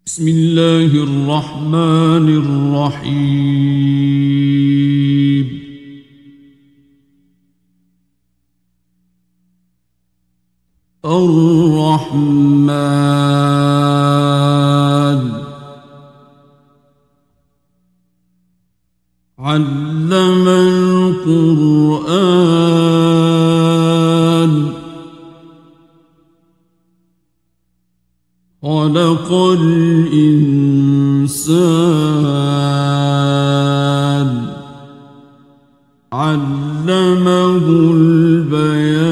بسم الله الرحمن الرحيم. الرحمن علم القرآن خلق الإنسان علمه البيان.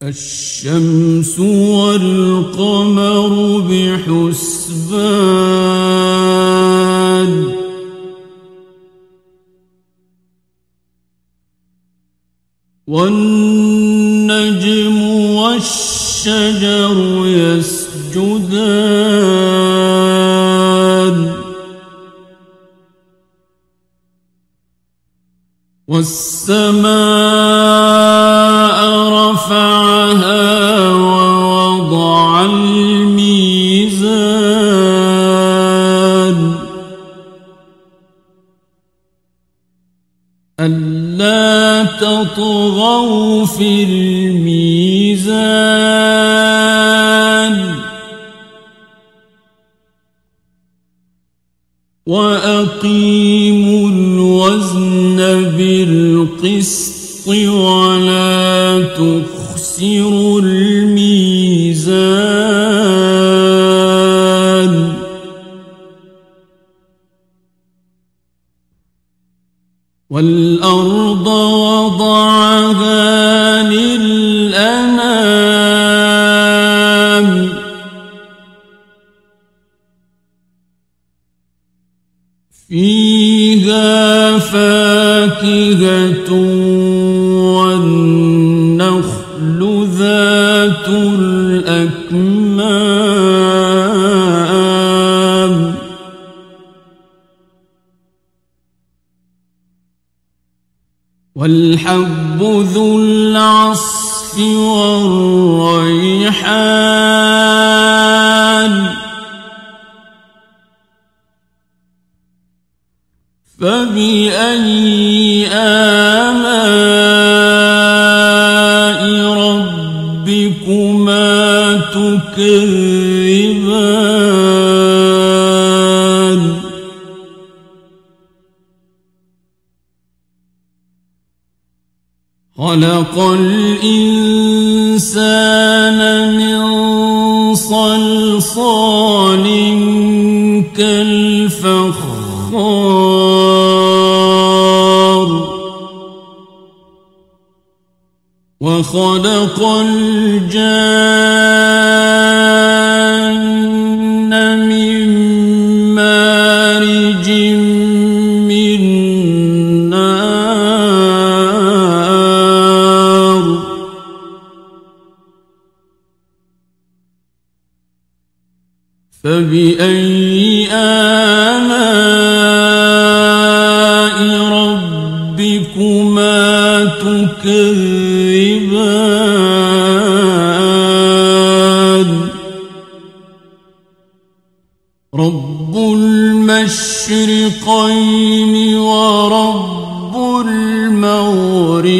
الشمس والقمر بحسبان والنجم والشجر يسجدان والسماء رفعها ووضع الميزان ألا تطغوا في الميزان وأقيموا الوزن بالقسط ولا تخسروا الميزان والأرض وضعها للأنام فيها فاكهة والنخل ذات الأكمام والحب ذو العصف والريحان فبأي آلاء ربكما تكذبان خلق الإنسان من صلصال كالفخار وخلق الجان من مارج من نار فبأي آلاء ربكما تكذبان رب المشرقين ورب المغربين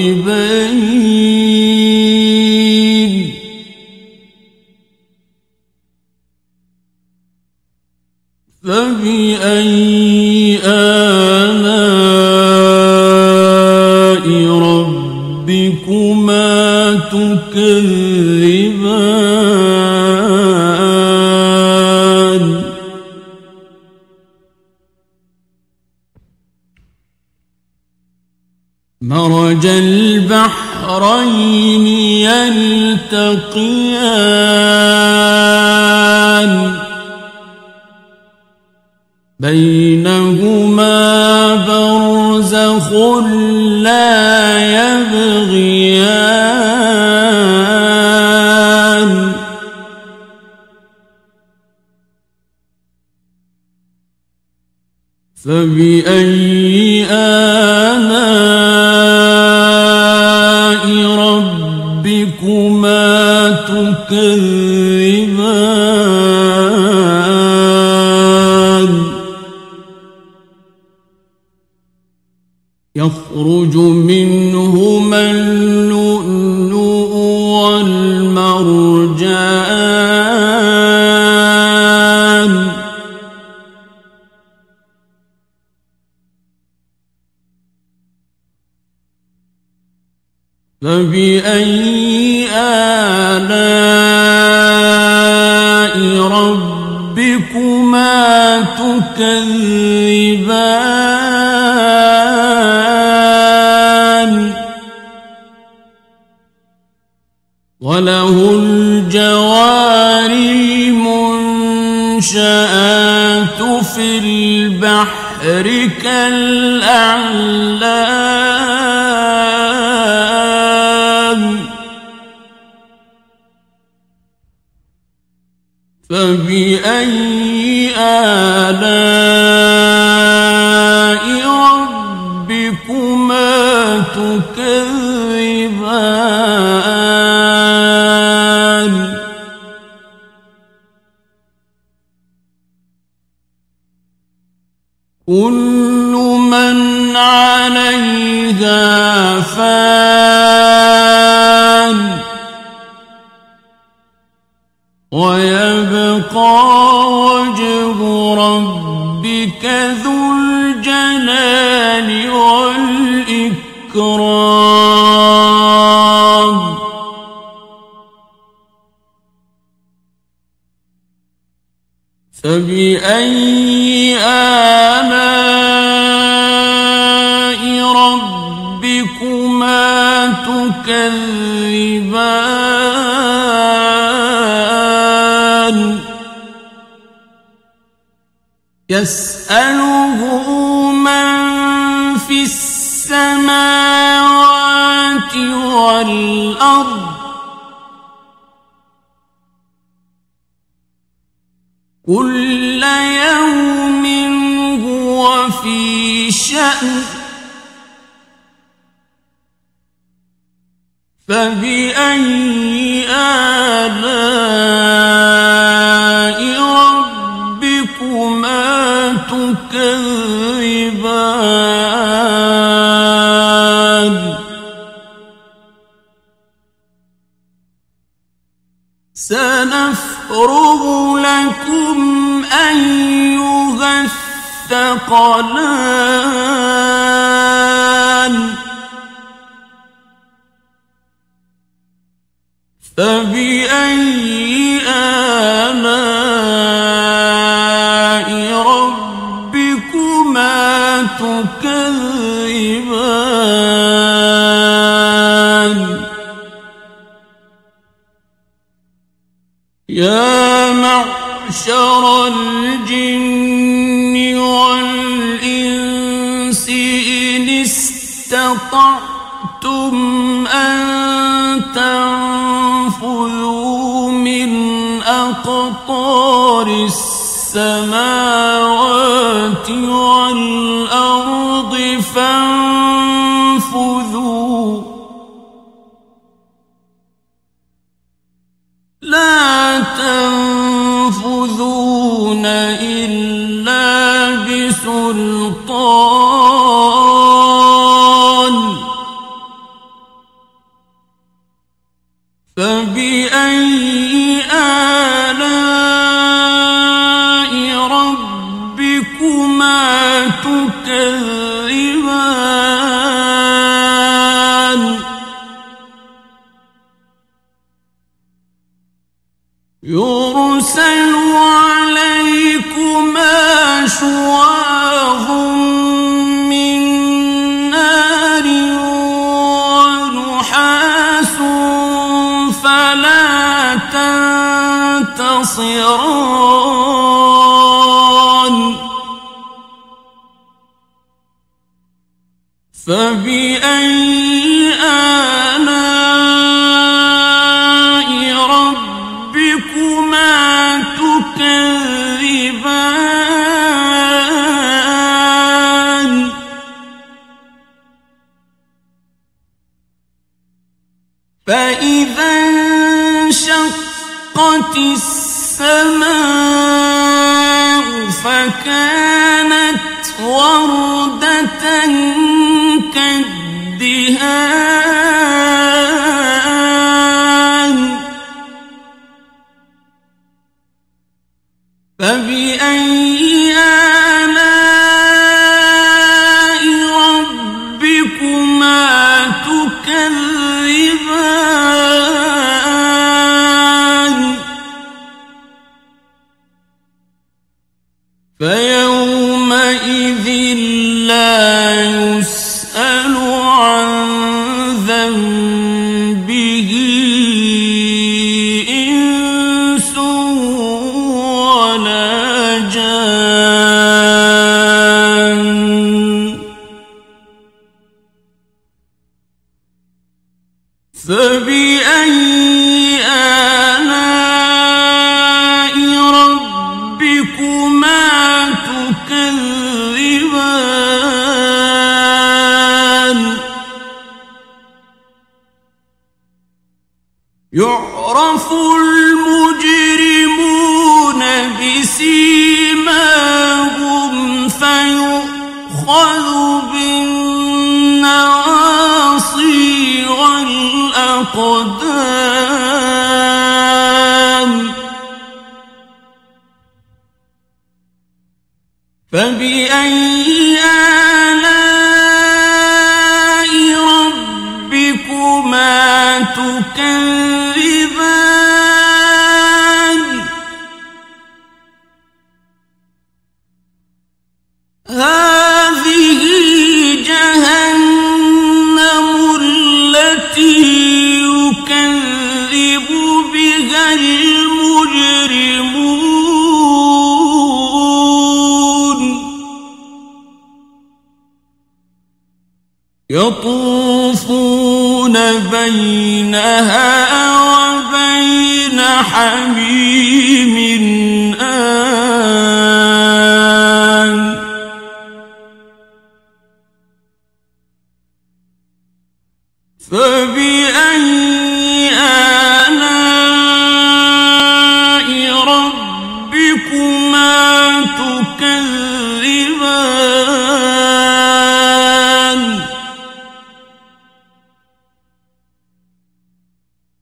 فبأي آلاء ربكما تكذبان مرج البحرين يلتقيان بينهما برزخ لا يبغيان فبأي آلاء ربكما تكذبان يخرج منهما اللؤلؤ والمرجان فبأي آلاء ربكما تكذبان وله الجوار المنشآت في البحر كالأعلام فبأي آلاء ربكما تكذبان كل من عليها فان ويبقى وجه ربك ذو الجلال والإكرام فبأي آلاء ربكما تكذبان يسأله من في السماوات والأرض كل يوم هو في شأن فبأي آلاء ربكما تكذبان سنفرغ لكم أيها الثقلان فبأي آلاء ربكما تكذبان يا معشر الجن والإنس إن استطعتم أن تنفذوا من أقطار السماوات والأرض فانفذوا لا تنفذون إلا بسلطان فبأي آلاء ربكما تكذبان يرسل عليكما شواظ من نار ونحاس فلا تنتصران فبأي آلاء ربكما تكذبان فإذا انشقت السماء فكانت وردة كالدهان فبأي آلاء ربكما تكذبان فيومئذ لا يسأل عن ذنبه إنس ولا جان فبأي آلاء ربكما تكذبان يعرف المجرمون بسيماهم فيؤخذ بالنواصي والأقدام فبأي آلاء ربكما تكذبان هذه جهنم التي يكذب بها المجرمون يطوفون بينها وبين حميم آن فبأي آلاء ربكما تكذبان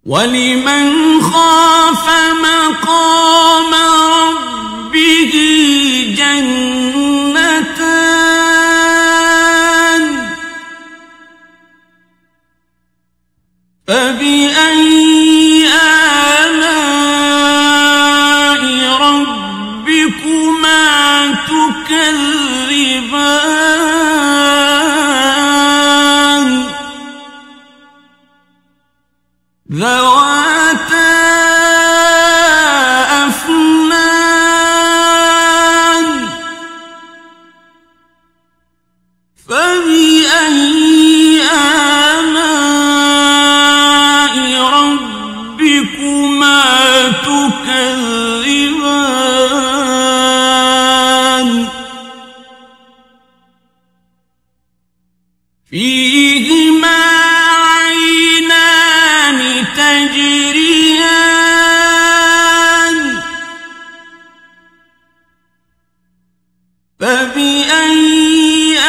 ولمن خاف مقام ربه جنتان فبأي آلاء ربكما تكذبان ذواتا أفنان فبأي آلاء ربكما تكذبان فيهما عينان تجريان فبأي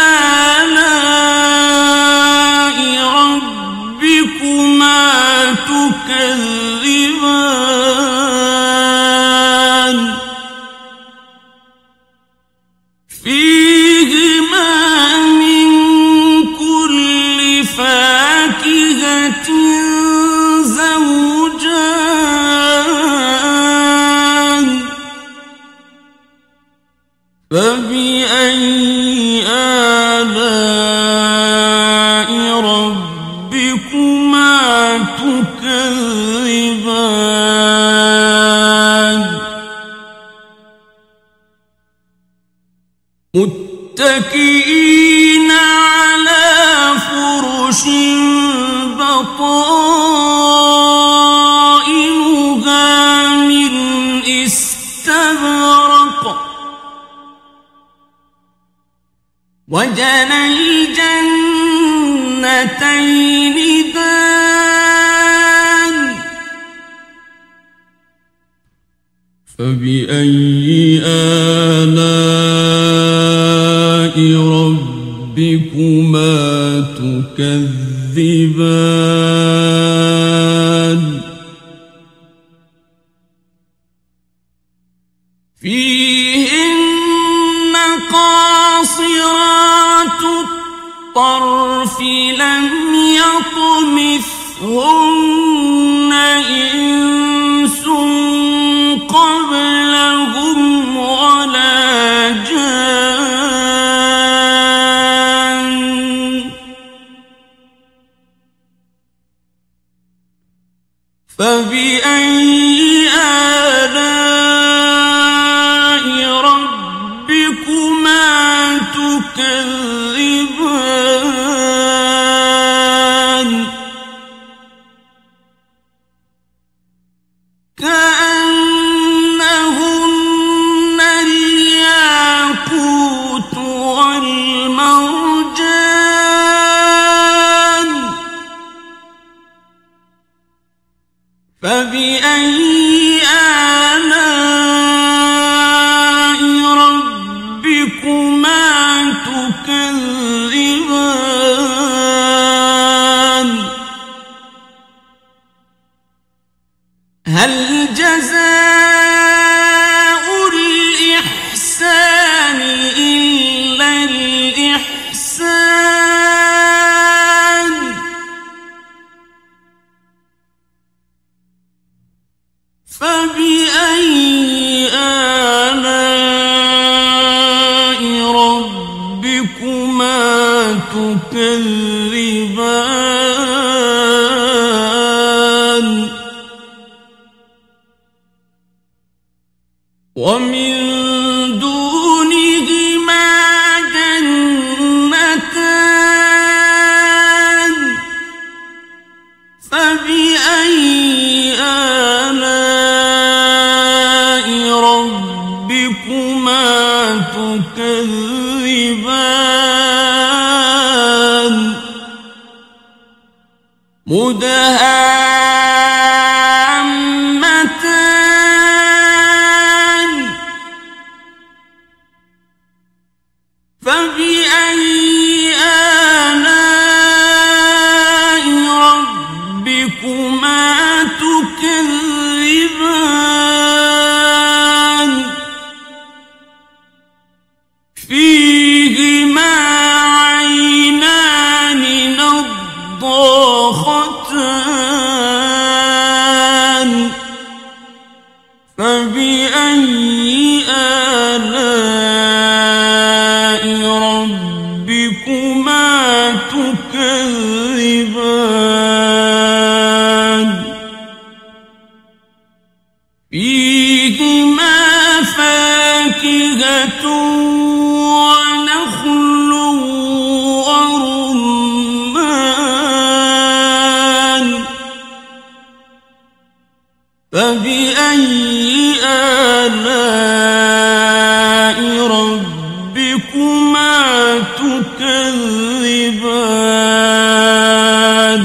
آلاء ربكما تكذبان فيهما من كل فاكهة زوجان فبأي آلاء ربكما تكذبان متكئين على فرش بطائنها من استبرق وجنى الجنتين دان فبأي آلاء ربكما تكذبان فيهن قاصرات الطرف لم يطمثهن إنس قبلهم ولا جان فبأي آلاء ربكما تكذبان كأنهن الياقوت والمرجان فبأي آلاء ربكما تكذبان هل جزاء الإحسان إلا الإحسان فبأي آلاء ربكما تكذبان ومن دونهما جنتان فبأي آلاء ربكما تكذبان مدهامتان فبأي آلاء ربكما تكذبان فيهما عينان نضاختان فبأي آلاء ربكما تكذبان فيهما فاكهة ونخل ورمان فبأي آلاء ربكما تكذبان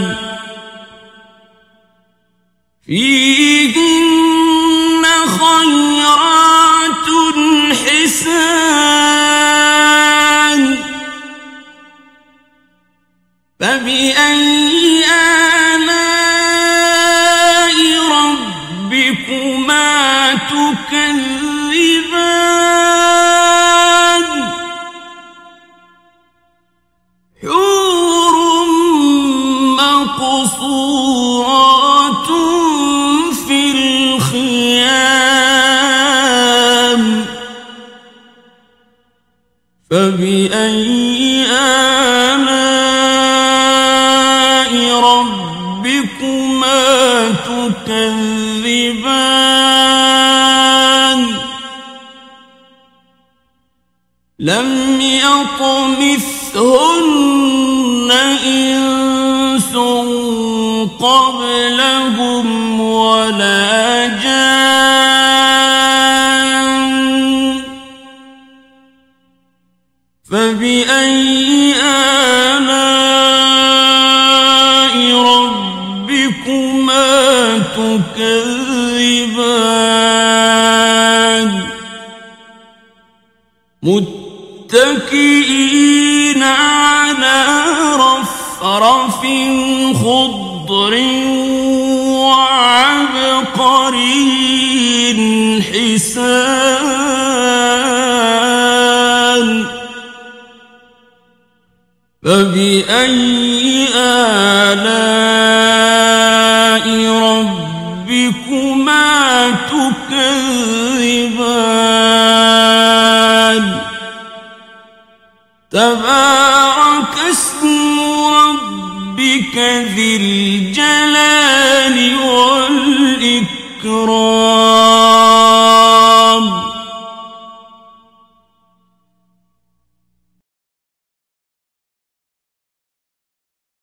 فيهن خيرات حسان فبأي آلاء ربكما تكذبان حور مقصورات في الخيام فبأي آلاء ربكما تكذبان لم يطمثهن إنس قبلهم ولا جان فبأي آلاء ربكما تكذبان متكئين على رفرف خضر وعبقري حسان فبأي آلاء ربكما تكذبان تبارك اسم ربك ذي الجلال والإكرام